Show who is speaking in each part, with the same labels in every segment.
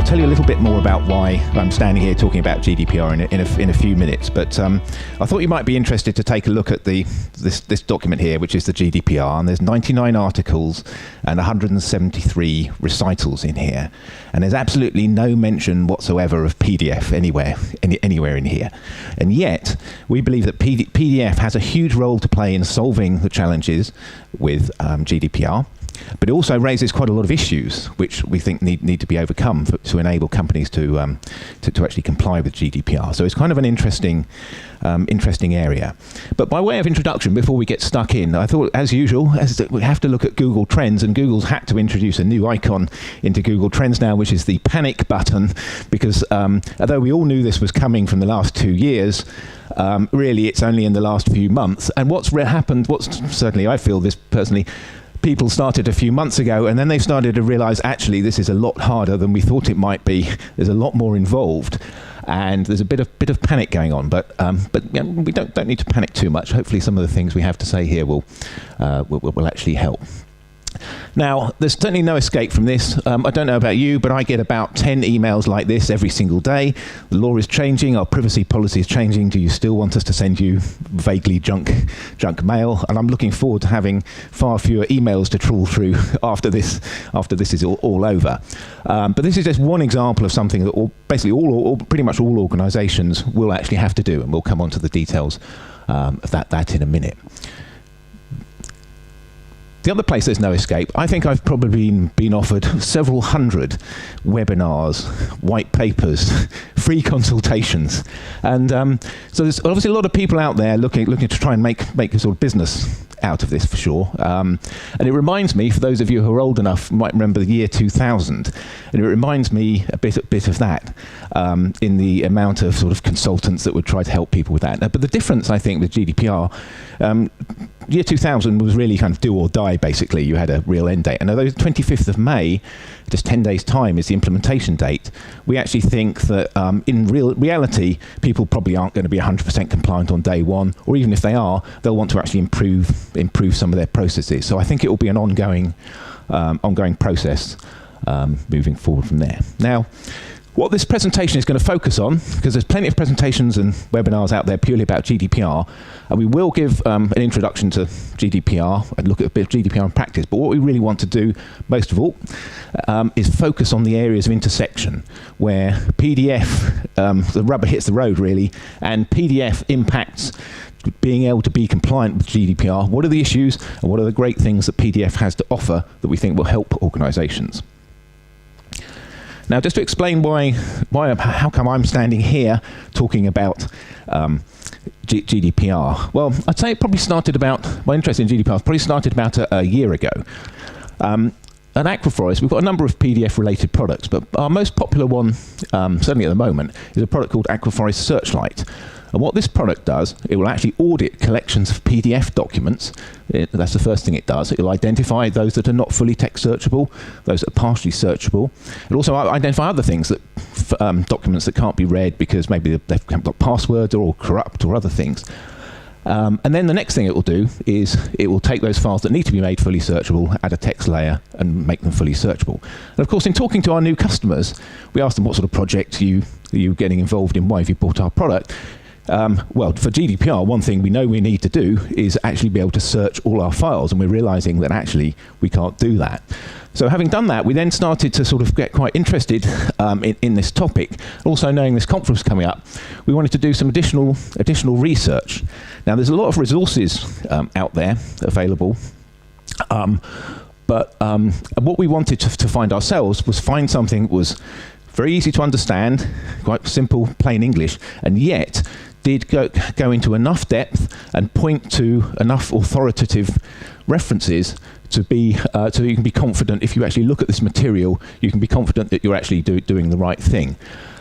Speaker 1: I'll tell you a little bit more about why I'm standing here talking about GDPR in a few minutes, but I thought you might be interested to take a look at this document here, which is the GDPR, and there's 99 articles and 173 recitals in here, and there's absolutely no mention whatsoever of PDF anywhere in here. And yet, we believe that PDF has a huge role to play in solving the challenges with GDPR. But it also raises quite a lot of issues which we think need to be overcome to enable companies to actually comply with GDPR. So it's kind of an interesting area. But by way of introduction, before we get stuck in, I thought, as usual, we have to look at Google Trends, and Google's had to introduce a new icon into Google Trends now, which is the panic button, because although we all knew this was coming from the last 2 years, really it's only in the last few months. And what's happened, certainly I feel this personally, people started a few months ago, and then they started to realize, actually, this is a lot harder than we thought it might be. There's a lot more involved, and there's a bit of panic going on. But yeah, we don't need to panic too much. Hopefully, some of the things we have to say here will actually help. Now, there's certainly no escape from this. I don't know about you, but I get about 10 emails like this every single day. The law is changing, our privacy policy is changing. Do you still want us to send you vaguely junk mail? And I'm looking forward to having far fewer emails to trawl through after this is all over. But this is just one example of something that pretty much all organizations will actually have to do, and we'll come on to the details of that in a minute. The other place there's no escape, I think I've probably been offered several hundred webinars, white papers, free consultations. And so there's obviously a lot of people out there looking to try and make a sort of business out of this, for sure. And it reminds me, for those of you who are old enough, might remember the year 2000. And it reminds me a bit of that in the amount of sort of consultants that would try to help people with that. But the difference, I think, with GDPR, year 2000 was really kind of do or die, basically. You had a real end date. And although 25th of May, just 10 days' time, is the implementation date, we actually think that in reality, people probably aren't going to be 100% compliant on day one, or even if they are, they'll want to actually improve some of their processes. So I think it will be an ongoing process moving forward from there. Now, what this presentation is going to focus on, because there's plenty of presentations and webinars out there purely about GDPR, and we will give an introduction to GDPR and look at a bit of GDPR in practice, but what we really want to do, most of all, is focus on the areas of intersection where PDF, the rubber hits the road really, and PDF impacts being able to be compliant with GDPR. What are the issues, and what are the great things that PDF has to offer that we think will help organizations? Now, just to explain how come I'm standing here talking about GDPR. Well, I'd say it probably started my interest in GDPR probably started about a year ago. At Aquaforest, we've got a number of PDF-related products, but our most popular one, certainly at the moment, is a product called Aquaforest Searchlight. And what this product does, it will actually audit collections of PDF documents. That's the first thing it does. It will identify those that are not fully text searchable, those that are partially searchable. It also identify other things, that documents that can't be read because maybe they've got passwords or corrupt or other things. And then the next thing it will do is it will take those files that need to be made fully searchable, add a text layer, and make them fully searchable. And of course, in talking to our new customers, we ask them what sort of project are you getting involved in, why have you bought our product? Well, for GDPR, one thing we know we need to do is actually be able to search all our files, and we're realizing that actually we can't do that. So having done that, we then started to sort of get quite interested in this topic. Also, knowing this conference coming up, we wanted to do some additional research. Now, there's a lot of resources out there available, but what we wanted to find ourselves was find something that was very easy to understand, quite simple, plain English, and yet did go into enough depth and point to enough authoritative references to be so you can be confident. If you actually look at this material, you can be confident that you're actually doing the right thing.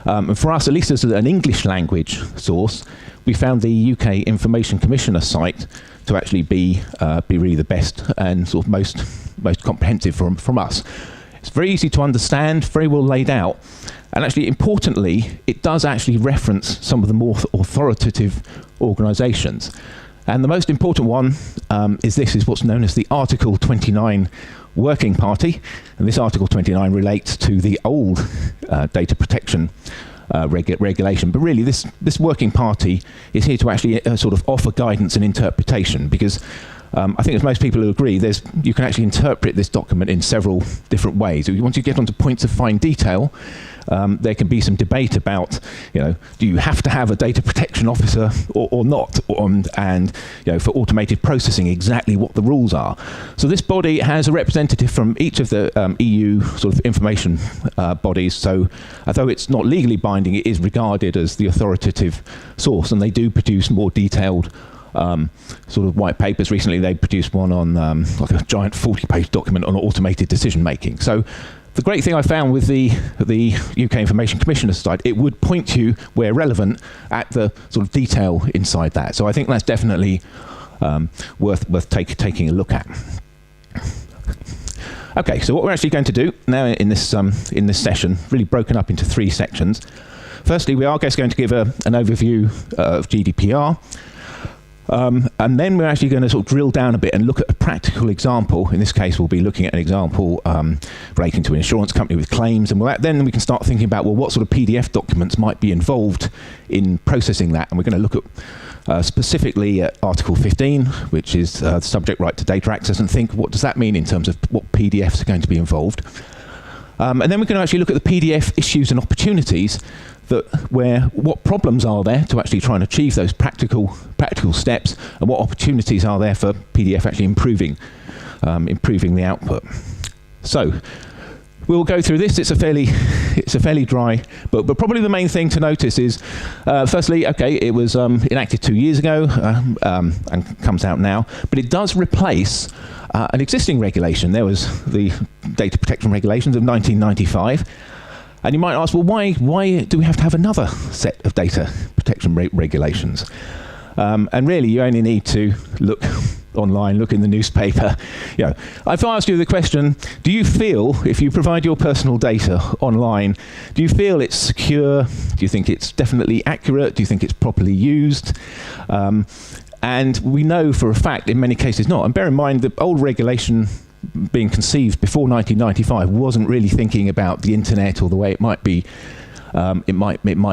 Speaker 1: And for us, at least as an English language source, we found the UK Information Commissioner site to actually be really the best and sort of most comprehensive from us. It's very easy to understand, very well laid out, and actually, importantly, it does actually reference some of the more authoritative organisations. And the most important one is what's known as the Article 29 Working Party. And this Article 29 relates to the old data protection regulation. But really, this Working Party is here to actually sort of offer guidance and interpretation, because I think as most people will agree, you can actually interpret this document in several different ways. Once you get onto points of fine detail, there can be some debate about, do you have to have a data protection officer or not, and for automated processing, exactly what the rules are. So this body has a representative from each of the EU sort of information bodies. So although it's not legally binding, it is regarded as the authoritative source, and they do produce more detailed sort of white papers. Recently they produced one on like a giant 40-page document on automated decision making. So the great thing I found with the UK Information Commissioner's side, it would point you, where relevant, at the sort of detail inside that. So I think that's definitely worth taking a look at. Okay, so what we're actually going to do now in this session, really broken up into 3 sections. Firstly, we are just going to give an overview of GDPR. And then we're actually going to sort of drill down a bit and look at a practical example. In this case, we'll be looking at an example relating to an insurance company with claims. And then we can start thinking about, well, what sort of PDF documents might be involved in processing that. And we're going to look at specifically at Article 15, which is the subject right to data access, and think, what does that mean in terms of what PDFs are going to be involved? And then we're going to actually look at the PDF issues and opportunities, what problems are there to actually try and achieve those practical steps, and what opportunities are there for PDF actually improving the output. So we'll go through this. It's a fairly dry book, but probably the main thing to notice is, firstly, okay, it was enacted 2 years ago and comes out now, but it does replace an existing regulation. There was the Data Protection Regulations of 1995. And you might ask, well, why do we have to have another set of data protection regulations? And really, you only need to look online, look in the newspaper. If I ask you the question, do you feel, if you provide your personal data online, do you feel it's secure? Do you think it's definitely accurate? Do you think it's properly used? And we know for a fact, in many cases, not. And bear in mind, the old regulation being conceived before 1995 wasn't really thinking about the internet or the way it might be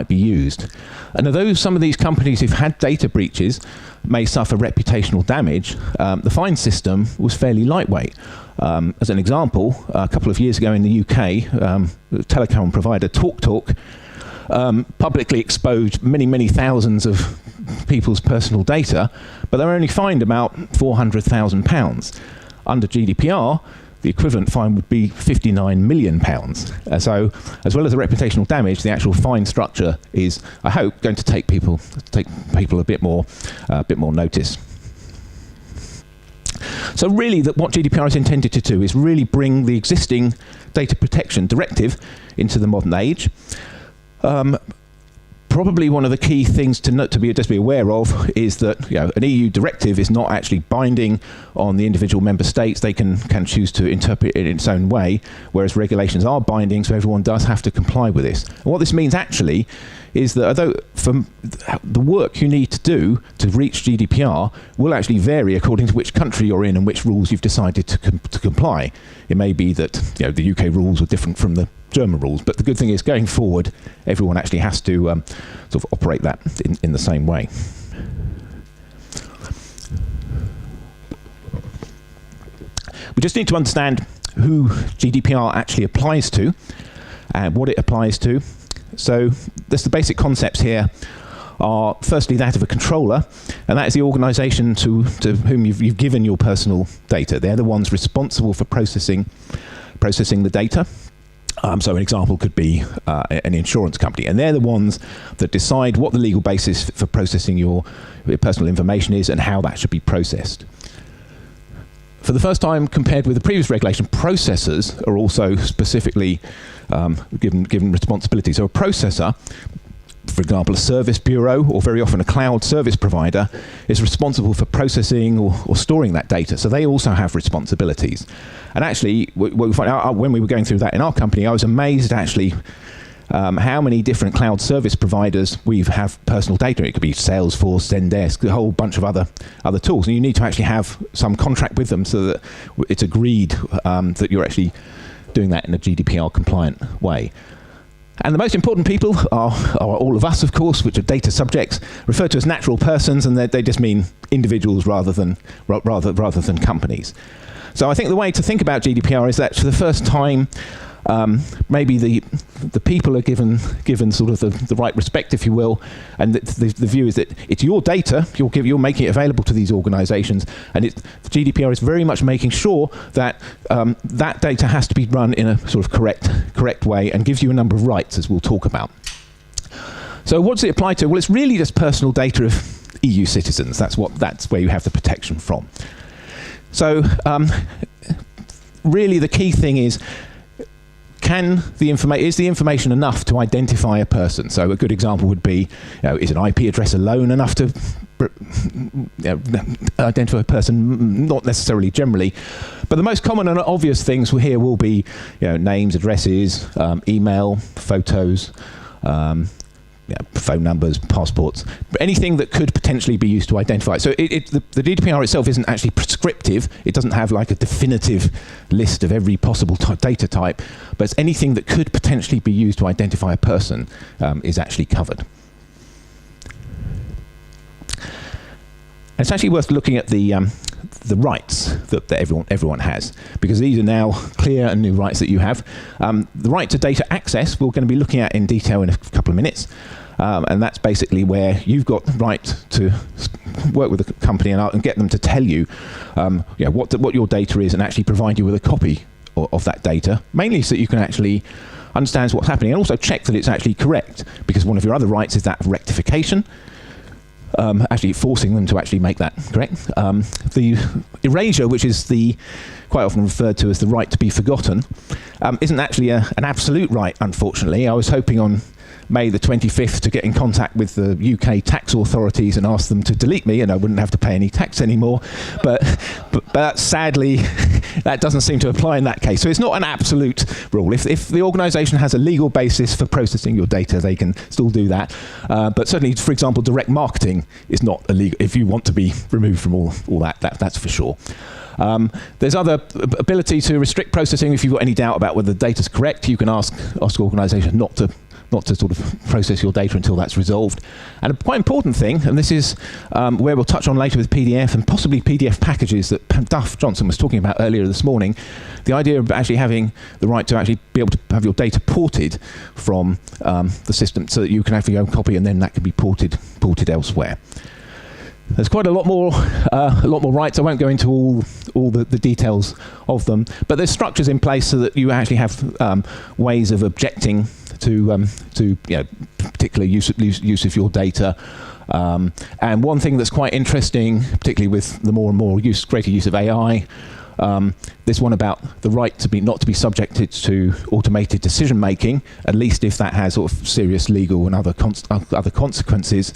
Speaker 1: used. And although some of these companies who've had data breaches may suffer reputational damage, the fine system was fairly lightweight. As an example, a couple of years ago in the UK, the telecom provider TalkTalk publicly exposed many thousands of people's personal data, but they were only fined about £400,000. Under GDPR, the equivalent fine would be £59 million. So, as well as the reputational damage, the actual fine structure is, I hope, going to take people a bit more notice. So, really, what GDPR is intended to do is really bring the existing data protection directive into the modern age. Probably one of the key things to be aware of is that an EU directive is not actually binding on the individual member states. They can choose to interpret it in its own way, whereas regulations are binding, so everyone does have to comply with this. And what this means actually is that although the work you need to do to reach GDPR will actually vary according to which country you're in and which rules you've decided to comply. It may be that the UK rules are different from the German rules, but the good thing is going forward, everyone actually has to sort of operate that in the same way. We just need to understand who GDPR actually applies to and what it applies to. So the basic concepts here are firstly that of a controller, and that is the organisation to whom you've given your personal data. They're the ones responsible for processing the data. So an example could be an insurance company, and they're the ones that decide what the legal basis for processing your personal information is and how that should be processed. For the first time, compared with the previous regulation, processors are also specifically given responsibility. So a processor, for example, a service bureau, or very often a cloud service provider, is responsible for processing or storing that data. So they also have responsibilities. And actually, what we find out when we were going through that in our company, I was amazed actually how many different cloud service providers we have personal data. It could be Salesforce, Zendesk, a whole bunch of other tools. And you need to actually have some contract with them so that it's agreed that you're actually doing that in a GDPR compliant way. And the most important people are all of us, of course, which are data subjects, referred to as natural persons, and they just mean individuals rather than companies. So I think the way to think about GDPR is that for the first time, maybe the people are given sort of the right respect, if you will, and the view is that it's your data, you're making it available to these organisations, and the GDPR is very much making sure that that data has to be run in a sort of correct way, and gives you a number of rights, as we'll talk about. So what does it apply to? Well, it's really just personal data of EU citizens. That's where you have the protection from. So really the key thing is, is the information enough to identify a person? So a good example would be, is an IP address alone enough to identify a person? Not necessarily generally, but the most common and obvious things here will be names, addresses, email, photos, phone numbers, passports, but anything that could potentially be used to identify. So the GDPR itself isn't actually prescriptive. It doesn't have like a definitive list of every possible data type, but it's anything that could potentially be used to identify a person is actually covered. And it's actually worth looking at the rights that everyone has, because these are now clear and new rights that you have. The right to data access we're going to be looking at in detail in a couple of minutes, and that's basically where you've got the right to work with the company and get them to tell you, what your data is, and actually provide you with a copy of that data, mainly so that you can actually understand what's happening and also check that it's actually correct, because one of your other rights is that of rectification. Actually forcing them to actually make that correct. The erasure, which is quite often referred to as the right to be forgotten, isn't actually an absolute right, unfortunately. I was hoping on May the 25th to get in contact with the UK tax authorities and ask them to delete me, and I wouldn't have to pay any tax anymore. But sadly, that doesn't seem to apply in that case. So it's not an absolute rule. If the organisation has a legal basis for processing your data, they can still do that. But certainly, for example, direct marketing is not illegal. If you want to be removed from all that's for sure. There's other ability to restrict processing. If you've got any doubt about whether the data's correct, you can ask organisations not to sort of process your data until that's resolved. And a quite important thing, and this is where we'll touch on later with PDF and possibly PDF packages that Duff Johnson was talking about earlier this morning, the idea of actually having the right to actually be able to have your data ported from the system so that you can actually go and copy, and then that can be ported elsewhere. There's quite a lot more rights. I won't go into all the details of them, but there's structures in place so that you actually have ways of objecting to particular use of your data. And one thing that's quite interesting, particularly with the more and more greater use of AI, this one about the right to not to be subjected to automated decision making, at least if that has sort of serious legal and other consequences.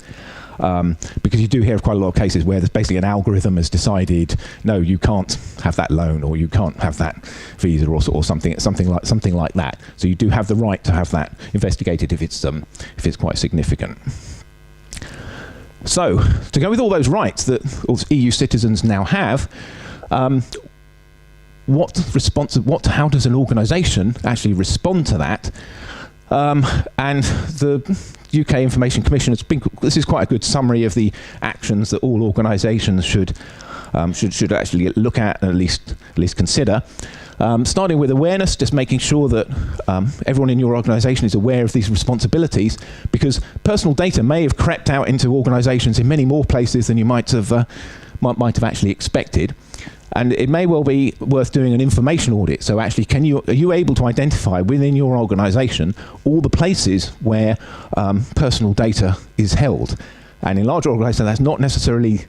Speaker 1: Because you do hear of quite a lot of cases where there's basically an algorithm has decided, no, you can't have that loan, or you can't have that visa, or something like that. So you do have the right to have that investigated if it's quite significant. So to go with all those rights that all EU citizens now have, how does an organisation actually respond to that? And the UK Information Commission this is quite a good summary of the actions that all organisations should actually look at and at least consider. Starting with awareness, just making sure that everyone in your organisation is aware of these responsibilities, because personal data may have crept out into organisations in many more places than you might have actually expected. And it may well be worth doing an information audit. So actually, are you able to identify within your organisation all the places where personal data is held? And in large organisations, that's not necessarily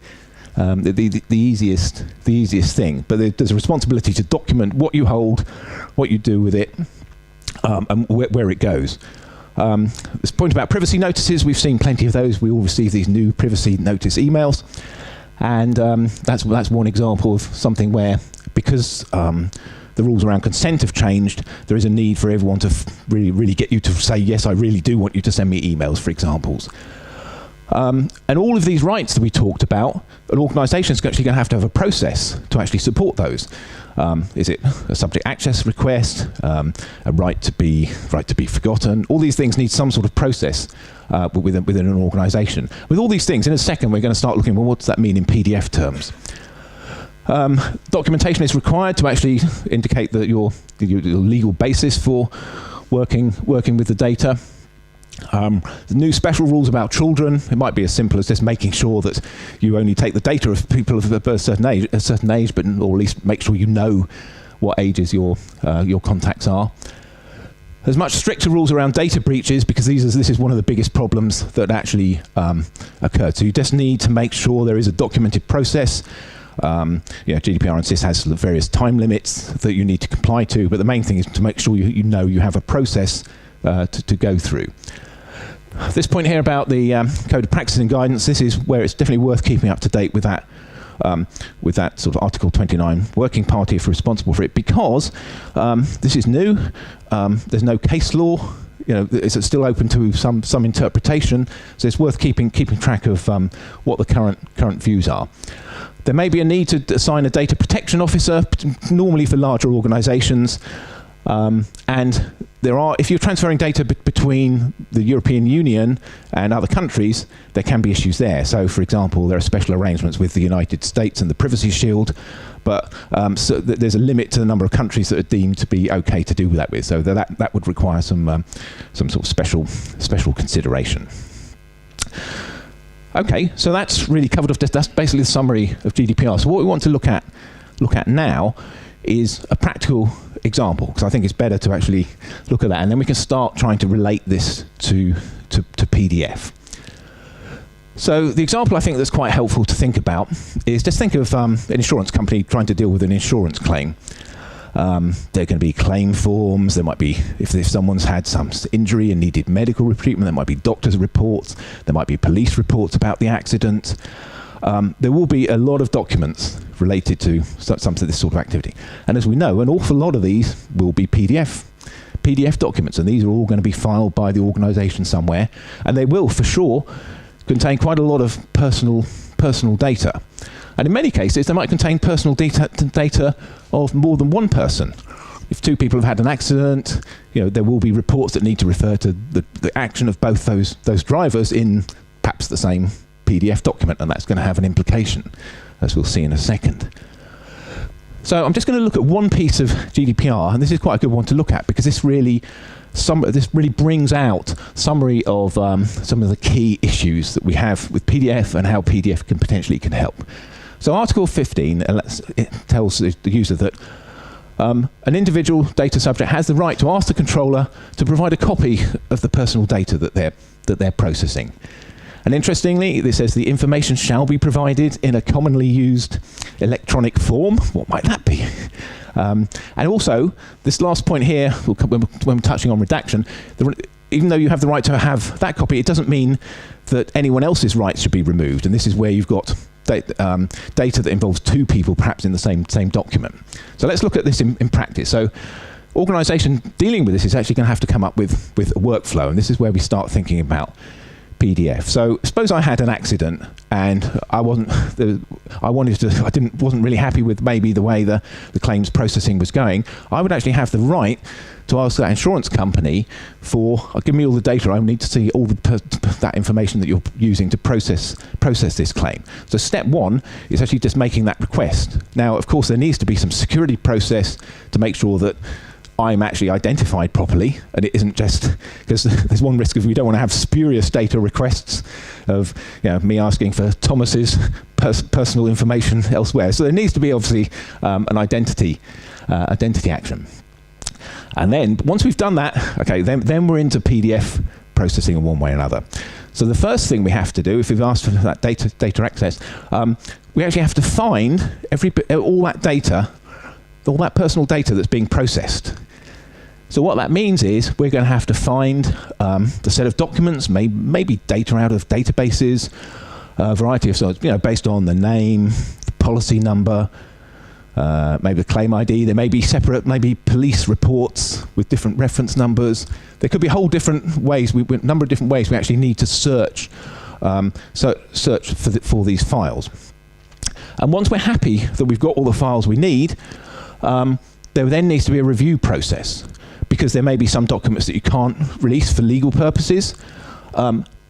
Speaker 1: the easiest thing. But there's a responsibility to document what you hold, what you do with it, and where it goes. This point about privacy notices, we've seen plenty of those. We all receive these new privacy notice emails. And that's one example of something where, because the rules around consent have changed, there is a need for everyone to really get you to say, yes, I really do want you to send me emails, for examples. And all of these rights that we talked about, an organisation is actually going to have a process to actually support those. Is it a subject access request, a right to be forgotten? All these things need some sort of process within an organisation. With all these things, in a second, we're going to start looking, well, what does that mean in PDF terms? Documentation is required to actually indicate that your legal basis for working with the data. The new special rules about children, it might be as simple as just making sure that you only take the data of people of a certain age, but or at least make sure you know what ages your contacts are. There's much stricter rules around data breaches, because this is one of the biggest problems that actually occurred. So you just need to make sure there is a documented process. GDPR insists has various time limits that you need to comply to, but the main thing is to make sure you know you have a process to go through. This point here about the Code of Practice and Guidance, this is where it's definitely worth keeping up to date with that sort of Article 29 working party if responsible for it, because this is new. There's no case law. It's still open to some interpretation, so it's worth keeping track of what the current views are. There may be a need to assign a data protection officer, normally for larger organisations, and if you're transferring data between the European Union and other countries, there can be issues there. So, for example, there are special arrangements with the United States and the Privacy Shield, but so there's a limit to the number of countries that are deemed to be okay to do that with. So that would require some sort of special consideration. Okay, so that's really covered off. That's basically the summary of GDPR. So what we want to look at now is a practical example, because I think it's better to actually look at that, and then we can start trying to relate this to PDF. So the example I think that's quite helpful to think about is, just think of an insurance company trying to deal with an insurance claim. There are going to be claim forms. There might be, if someone's had some injury and needed medical treatment, there might be doctor's reports. There might be police reports about the accident. There will be a lot of documents related to some of this sort of activity. And as we know, an awful lot of these will be PDF documents, and these are all going to be filed by the organisation somewhere, and they will, for sure, contain quite a lot of personal data. And in many cases, they might contain personal data of more than one person. If two people have had an accident, there will be reports that need to refer to the action of both those drivers in perhaps the same PDF document, and that's going to have an implication, as we'll see in a second. So I'm just going to look at one piece of GDPR, and this is quite a good one to look at, because this really brings out summary of some of the key issues that we have with PDF and how PDF can help. So Article 15 it tells the user that an individual data subject has the right to ask the controller to provide a copy of the personal data that they're processing. And interestingly, this says the information shall be provided in a commonly used electronic form. What might that be? And also, this last point here, when we're touching on redaction, even though you have the right to have that copy, it doesn't mean that anyone else's rights should be removed. And this is where you've got data that involves two people, perhaps in the same document. So let's look at this in practice. So, organisation dealing with this is actually going to have to come up with a workflow, and this is where we start thinking about PDF. So suppose I had an accident and I wasn't really happy with maybe the way the claims processing was going. I would actually have the right to ask that insurance company give me all the data I need to see all that information that you're using to process this claim. So step one is actually just making that request. Now, of course, there needs to be some security process to make sure that I'm actually identified properly, and it isn't just, because there's one risk of we don't want to have spurious data requests of me asking for Thomas's personal information elsewhere. So there needs to be obviously an identity action. And then once we've done that, okay, then we're into PDF processing in one way or another. So the first thing we have to do, if we've asked for that data access, we actually have to find all that personal data that's being processed. So what that means is we're going to have to find the set of documents, maybe data out of databases, a variety of sorts, based on the name, the policy number, maybe the claim ID. There may be separate, maybe police reports with different reference numbers. There could be a whole different ways, number of different ways we actually need to search for these files. And once we're happy that we've got all the files we need, there then needs to be a review process, because there may be some documents that you can't release for legal purposes.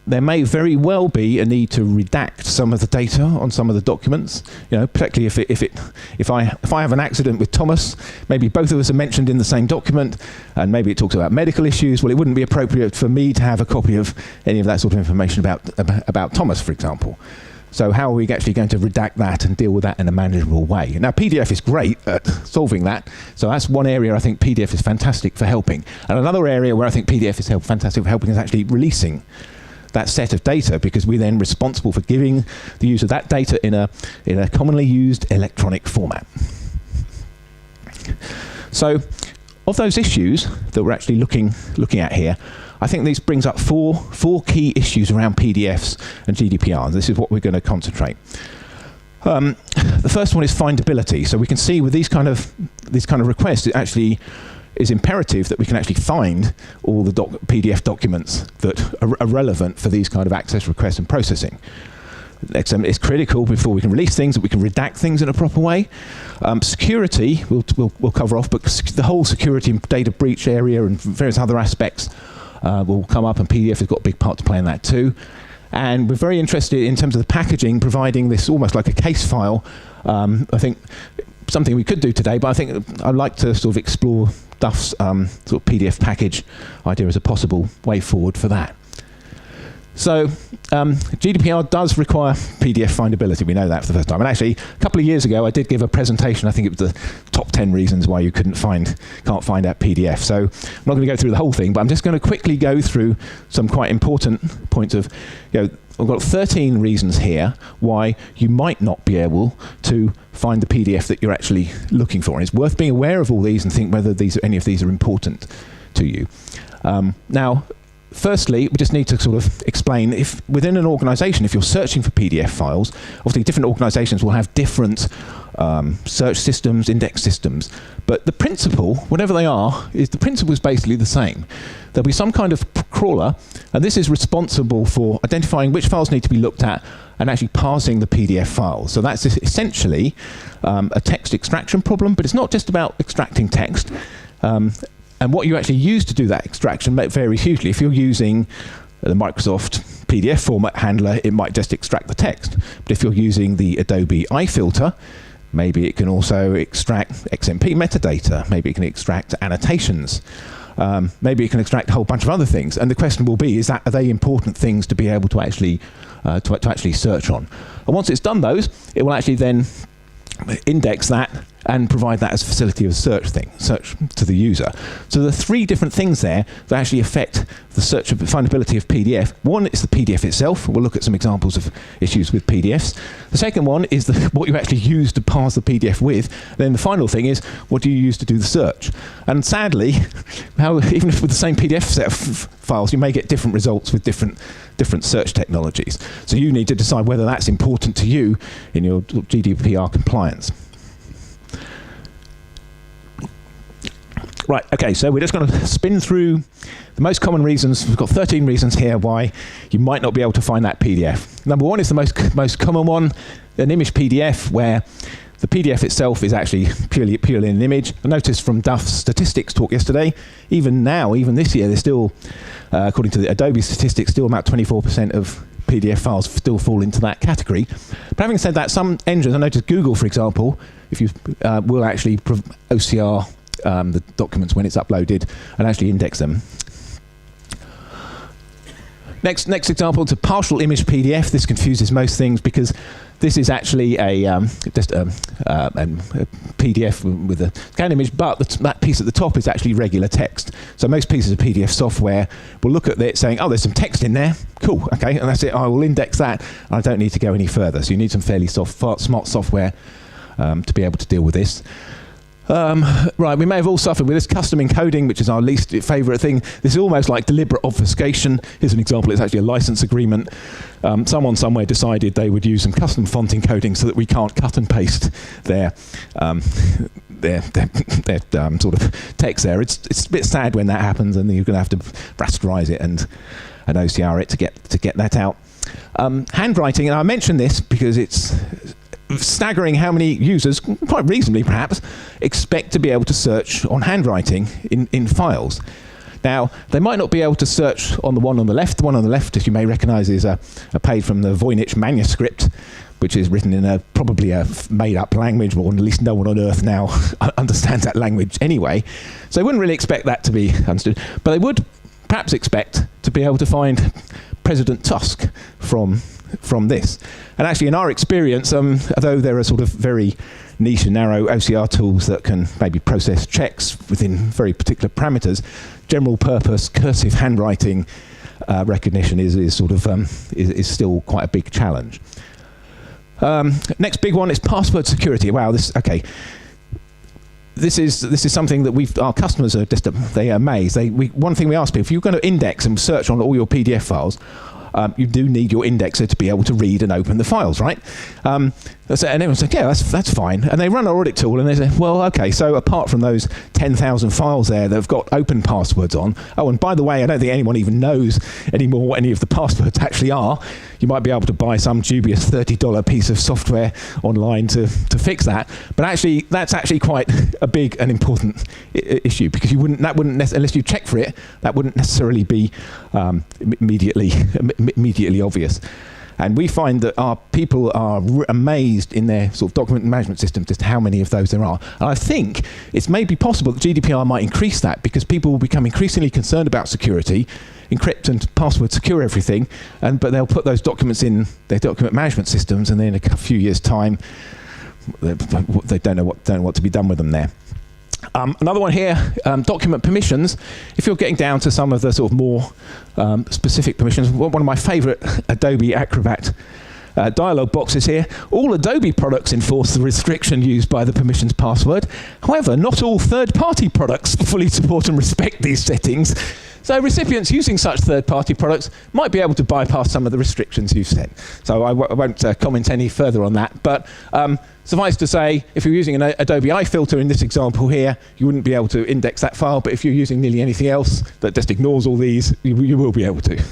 Speaker 1: There may very well be a need to redact some of the data on some of the documents. You know, particularly if I have an accident with Thomas, maybe both of us are mentioned in the same document, and maybe it talks about medical issues. Well, it wouldn't be appropriate for me to have a copy of any of that sort of information about Thomas, for example. So how are we actually going to redact that and deal with that in a manageable way? Now, PDF is great at solving that. So that's one area I think PDF is fantastic for helping. And another area where I think PDF is fantastic for helping is actually releasing that set of data, because we're then responsible for giving the user that data in a commonly used electronic format. So of those issues that we're actually looking at here, I think this brings up four key issues around PDFs and GDPR. This is what we're going to concentrate. The first one is findability. So we can see with these kind of requests, it actually is imperative that we can actually find all the PDF documents that are relevant for these kind of access requests and processing. It's critical before we can release things that we can redact things in a proper way. Security we'll cover off, but the whole security and data breach area and various other aspects will come up, and PDF has got a big part to play in that too. And we're very interested in terms of the packaging, providing this almost like a case file. I think something we could do today, but I think I'd like to sort of explore Duff's sort of PDF package idea as a possible way forward for that. So GDPR does require PDF findability. We know that for the first time. And actually, a couple of years ago, I did give a presentation. I think it was the top 10 reasons why you can't find out PDF. So I'm not going to go through the whole thing, but I'm just going to quickly go through some quite important points of, I've got 13 reasons here why you might not be able to find the PDF that you're actually looking for. And it's worth being aware of all these and think whether any of these are important to you. Now, firstly, we just need to sort of explain, if within an organization, if you're searching for PDF files, obviously different organizations will have different search systems, index systems. But the principle, whatever they are, the principle is basically the same. There'll be some kind of crawler, and this is responsible for identifying which files need to be looked at and actually parsing the PDF files. So that's essentially a text extraction problem, but it's not just about extracting text. And what you actually use to do that extraction varies hugely. If you're using the Microsoft PDF format handler, it might just extract the text. But if you're using the Adobe iFilter, maybe it can also extract XMP metadata. Maybe it can extract annotations. Maybe it can extract a whole bunch of other things. And the question will be, are they important things to be able to actually search on? And once it's done those, it will actually then index that and provide that as a facility of search to the user. So there are three different things there that actually affect the findability of PDF. One is the PDF itself. We'll look at some examples of issues with PDFs. The second one is what you actually use to parse the PDF with. And then the final thing is, what do you use to do the search? And sadly, even if with the same PDF set of files, you may get different results with different search technologies. So you need to decide whether that's important to you in your GDPR compliance. Right, okay, so we're just going to spin through the most common reasons. We've got 13 reasons here why you might not be able to find that PDF. Number one is the most common one, an image PDF, where the PDF itself is actually purely an image. I noticed from Duff's statistics talk yesterday, even this year, there's still, according to the Adobe statistics, still about 24% of PDF files still fall into that category. But having said that, some engines, I noticed Google, for example, if you will actually OCR the documents when it's uploaded and actually index them. Next example, it's a partial image PDF. This confuses most things because this is actually just a PDF with a scan image, but that piece at the top is actually regular text. So most pieces of PDF software will look at it saying, oh, there's some text in there. Cool, okay, and that's it. I will index that. I don't need to go any further. So you need some fairly smart software to be able to deal with this. Right, we may have all suffered with this custom encoding, which is our least favourite thing. This is almost like deliberate obfuscation. Here's an example. It's actually a license agreement. Someone somewhere decided they would use some custom font encoding so that we can't cut and paste their sort of text there. It's a bit sad when that happens, and you're going to have to rasterise it and OCR it to get that out. Handwriting, and I mention this because it's staggering how many users, quite reasonably perhaps, expect to be able to search on handwriting in files. Now, they might not be able to search on the one on the left. The one on the left, as you may recognise, is a page from the Voynich manuscript, which is written in probably a made-up language, or at least no one on Earth now understands that language anyway. So they wouldn't really expect that to be understood. But they would perhaps expect to be able to find President Tusk from this. And actually, in our experience, although there are sort of very niche and narrow OCR tools that can maybe process checks within very particular parameters, general purpose cursive handwriting recognition is still quite a big challenge. Next big one is password security. Wow, this is something that our customers are they are amazed. One thing we ask people, if you're going to index and search on all your PDF files, you do need your indexer to be able to read and open the files, right? And everyone's like, yeah, that's fine. And they run our audit tool and they say, well, okay, so apart from those 10,000 files there that have got open passwords on, oh, and by the way, I don't think anyone even knows anymore what any of the passwords actually are. You might be able to buy some dubious $30 piece of software online to fix that. But actually, that's actually quite a big and important issue, because unless you check for it, that wouldn't necessarily be immediately obvious. And we find that our people are amazed in their sort of document management systems just how many of those there are. And I think it's maybe possible that GDPR might increase that, because people will become increasingly concerned about security, encrypt and password secure everything, but they'll put those documents in their document management systems, and then in a few years' time, they don't know what to be done with them there. Another one here, document permissions. If you're getting down to some of the sort of more specific permissions, one of my favourite Adobe Acrobat dialog boxes here. All Adobe products enforce the restriction used by the permissions password. However, not all third-party products fully support and respect these settings. So recipients using such third-party products might be able to bypass some of the restrictions you've set. So I won't comment any further on that. But suffice to say, if you're using an Adobe iFilter in this example here, you wouldn't be able to index that file. But if you're using nearly anything else that just ignores all these, you will be able to.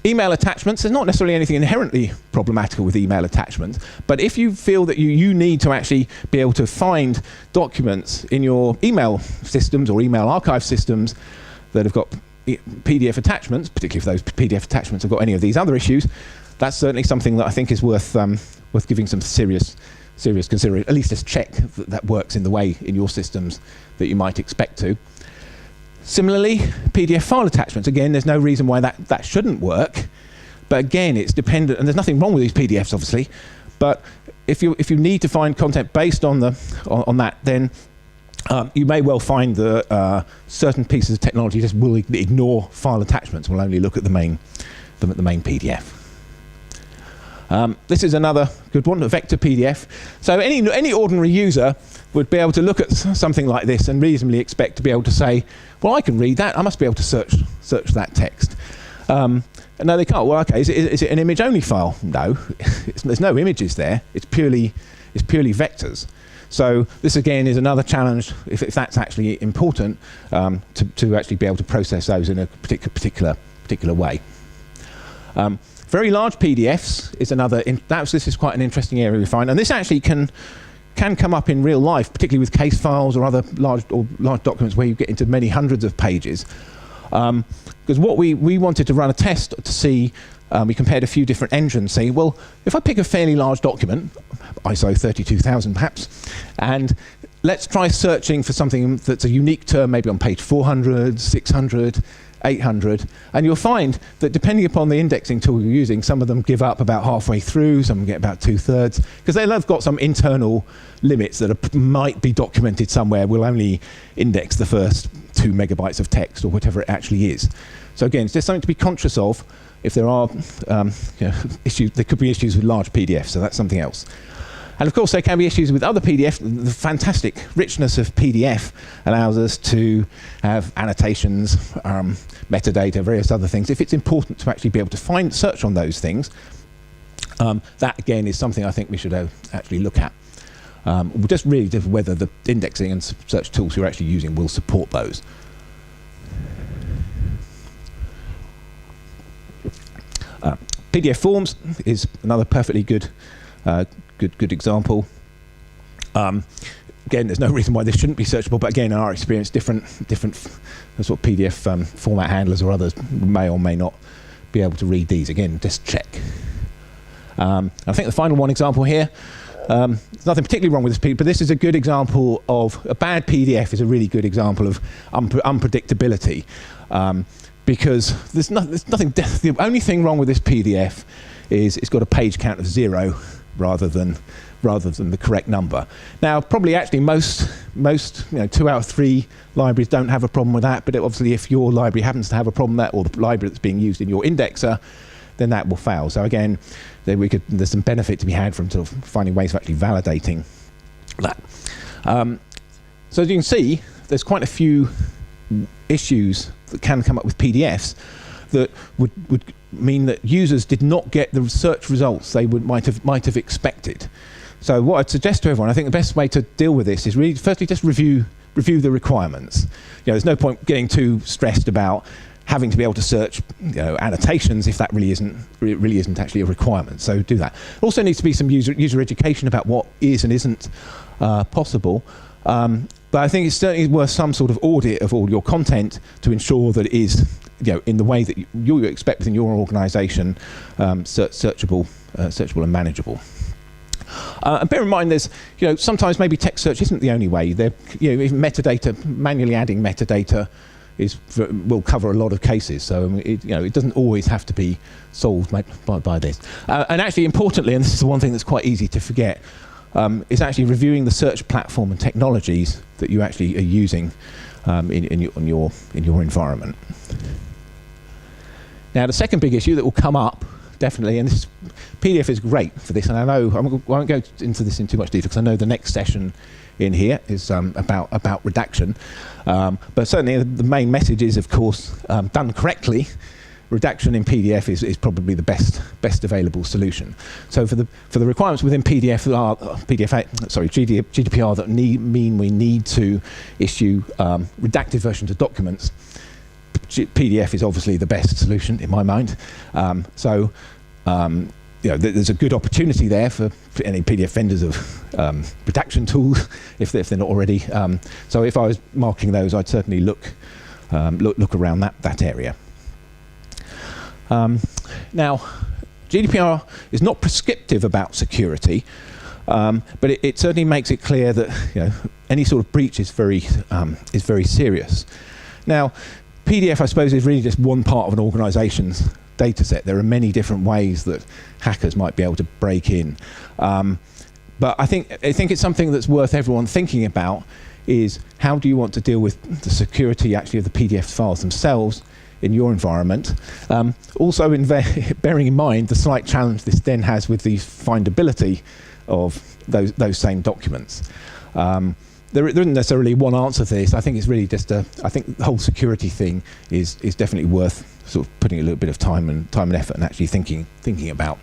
Speaker 1: Email attachments, there's not necessarily anything inherently problematical with email attachments, but if you feel that you need to actually be able to find documents in your email systems or email archive systems that have got PDF attachments, particularly if those PDF attachments have got any of these other issues, that's certainly something that I think is worth giving some serious consideration, at least just check that works in the way in your systems that you might expect to. Similarly, PDF file attachments. Again, there's no reason why that shouldn't work. But again, it's dependent, and there's nothing wrong with these PDFs, obviously. But if you need to find content based on that, then you may well find that certain pieces of technology just will ignore file attachments. Will only look at the main PDF. This is another good one, a vector PDF. So any ordinary user would be able to look at something like this and reasonably expect to be able to say, well, I can read that. I must be able to search that text. No, they can't. Well, okay, is it an image-only file? No, there's no images there. It's purely vectors. So this again is another challenge, if that's actually important, to actually be able to process those in a particular way. Very large PDFs is another. This is quite an interesting area we find, and this actually can come up in real life, particularly with case files or other large documents where you get into many hundreds of pages. Because what we wanted to run a test to see, we compared a few different engines, saying, well, if I pick a fairly large document, ISO 32000 perhaps, and let's try searching for something that's a unique term, maybe on page 400, 600, 800, and you'll find that depending upon the indexing tool you're using, some of them give up about halfway through, some get about 2/3, because they'll have got some internal limits that might be documented somewhere. We'll only index the first 2 megabytes of text or whatever it actually is. So again, it's just something to be conscious of if there are issues. There could be issues with large PDFs, so that's something else. And of course, there can be issues with other PDF. The fantastic richness of PDF allows us to have annotations, metadata, various other things. If it's important to actually be able to search on those things, that again is something I think we should actually look at. We'll just really whether the indexing and search tools you're actually using will support those. PDF forms is another perfectly good example. Again, there's no reason why this shouldn't be searchable, but again, in our experience, different sort of PDF format handlers or others may or may not be able to read these. Again, just check. I think the final one example here, there's nothing particularly wrong with this PDF, but this is a good example of a bad PDF is a really good example of unpredictability. Because there's nothing. The only thing wrong with this PDF is it's got a page count of 0 rather than the correct number. Now, probably actually most 2 out of 3 libraries don't have a problem with that. But obviously, if your library happens to have a problem with that, or the library that's being used in your indexer, then that will fail. So again, there's some benefit to be had from sort of finding ways of actually validating that. So as you can see, there's quite a few issues that can come up with PDFs that would mean that users did not get the search results they might have expected. So what I'd suggest to everyone, I think the best way to deal with this is really firstly just review the requirements. There's no point getting too stressed about having to be able to search annotations if that really isn't actually a requirement. So do that. There also needs to be some user education about what is and isn't possible. But I think it's certainly worth some sort of audit of all your content to ensure that it is, in the way that you expect within your organisation, searchable and manageable. And bear in mind, there's, sometimes maybe text search isn't the only way. Even metadata, manually adding metadata, will cover a lot of cases. So it doesn't always have to be solved by this. And actually, importantly, and this is the one thing that's quite easy to forget, is actually reviewing the search platform and technologies that you actually are using in your environment. Now, the second big issue that will come up, definitely, and PDF is great for this, and I know I won't go into this in too much detail because I know the next session in here is about redaction, but certainly the main message is, of course, done correctly, redaction in PDF is probably the best available solution. So for the requirements within GDPR that mean we need to issue redacted versions of documents, PDF is obviously the best solution in my mind. There's a good opportunity there for any PDF vendors of redaction tools if they're not already. So if I was marking those, I'd certainly look around that area. Now, GDPR is not prescriptive about security, but it certainly makes it clear that any sort of breach is very serious. Now, PDF, I suppose, is really just one part of an organisation's data set. There are many different ways that hackers might be able to break in, but I think it's something that's worth everyone thinking about. Is how do you want to deal with the security actually of the PDF files themselves in your environment. Also, bearing in mind the slight challenge this then has with the findability of those same documents. There isn't necessarily one answer to this. I think it's really just I think the whole security thing is definitely worth sort of putting a little bit of time and effort and actually thinking about.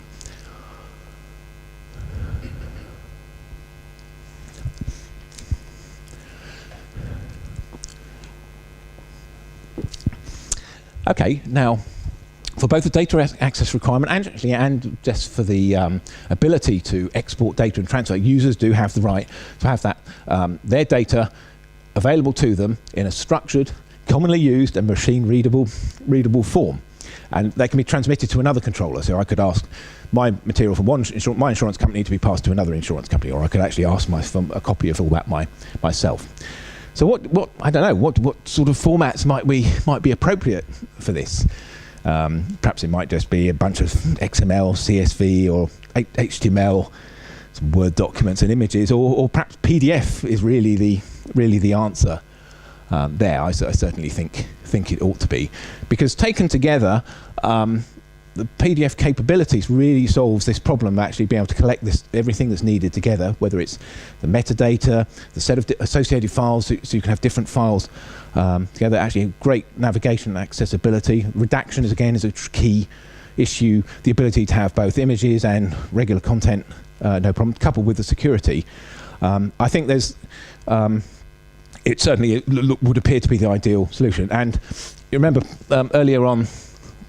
Speaker 1: Okay, now for both the data access requirement and just for the ability to export data and transfer, users do have the right to have that their data available to them in a structured, commonly used and machine readable form, and they can be transmitted to another controller. So I could ask my material from my insurance company to be passed to another insurance company, or I could actually ask for a copy of all that myself. So what I don't know, what sort of formats might be appropriate for this? Perhaps it might just be a bunch of XML, CSV, or HTML, some Word documents and images, or perhaps PDF is really the answer. There, I certainly think it ought to be, because taken together, the PDF capabilities really solves this problem of actually being able to collect everything that's needed together, whether it's the metadata, the set of associated files, so you can have different files together. Actually, great navigation and accessibility. Redaction is a key issue. The ability to have both images and regular content, no problem, coupled with the security. I think there's it certainly would appear to be the ideal solution. And you remember earlier on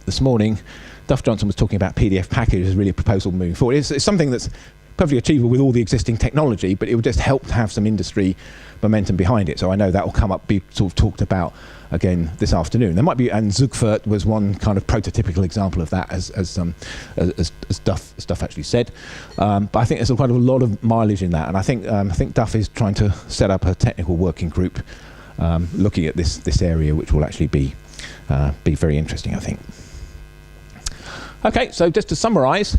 Speaker 1: this morning, Duff Johnson was talking about PDF packages as really a proposal moving forward. It's something that's perfectly achievable with all the existing technology, but it would just help to have some industry momentum behind it. So I know that will come up, be sort of talked about again this afternoon. There might be, and Zugfurt was one kind of prototypical example of that, as Duff actually said. But I think there's quite a lot of mileage in that, and I think Duff is trying to set up a technical working group looking at this area, which will actually be very interesting, I think. Okay, so just to summarise,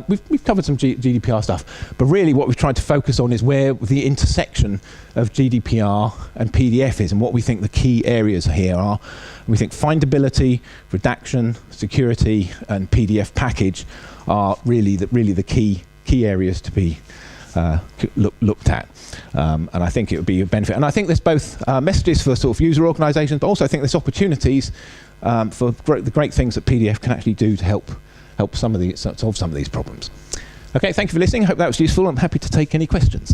Speaker 1: we've covered some GDPR stuff, but really what we've tried to focus on is where the intersection of GDPR and PDF is, and what we think the key areas here are. We think findability, redaction, security, and PDF package are really the key areas to be looked at. And I think it would be a benefit. And I think there's both messages for sort of user organisations, but also I think there's opportunities for the great things that PDF can actually do to help solve some of these problems. Okay, thank you for listening. I hope that was useful. I'm happy to take any questions.